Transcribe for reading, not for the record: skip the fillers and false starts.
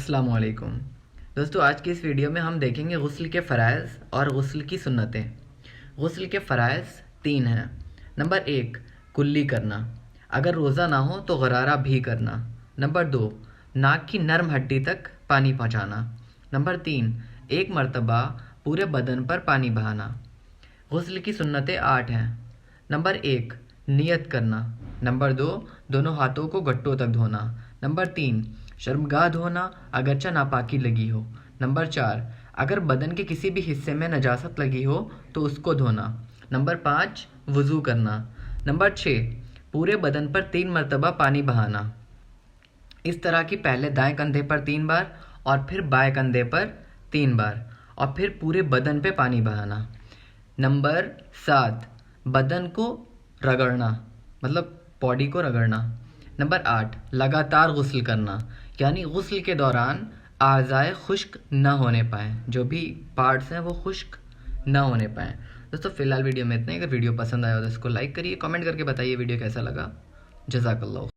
السلام علیکم دوستو، آج کی اس ویڈیو میں ہم دیکھیں گے غسل کے فرائض اور غسل کی سنتیں۔ غسل کے فرائض 3 ہیں۔ نمبر 1، کلی کرنا، اگر روزہ نہ ہو تو غرارہ بھی کرنا۔ نمبر 2، ناک کی نرم ہڈی تک پانی پہنچانا۔ نمبر 3، 1 مرتبہ پورے بدن پر پانی بہانا۔ غسل کی سنتیں 8 ہیں۔ نمبر 1، نیت کرنا۔ نمبر 2، دونوں ہاتھوں کو گھٹوں تک دھونا۔ نمبر 3، شرمگاہ دھونا اگرچہ ناپاکی لگی ہو۔ نمبر 4، اگر بدن کے کسی بھی حصے میں نجاست لگی ہو تو اس کو دھونا۔ نمبر 5، وضو کرنا۔ نمبر 6، پورے بدن پر 3 مرتبہ پانی بہانا۔ اس طرح کی پہلے دائیں کندھے پر 3 بار اور پھر بائیں کندھے پر 3 بار اور پھر پورے بدن پہ پانی بہانا۔ نمبر 7، بدن کو رگڑنا، مطلب باڈی کو رگڑنا۔ نمبر 8، لگاتار غسل کرنا، یعنی غسل کے دوران اعضائے خشک نہ ہونے پائیں، جو بھی پارٹس ہیں وہ خشک نہ ہونے پائیں۔ دوستو فی الحال ویڈیو میں اتنا ہی۔ اگر ویڈیو پسند آیا ہو تو اس کو لائک کریے، کامنٹ کر کے بتائیے ویڈیو کیسا لگا۔ جزاک اللہ۔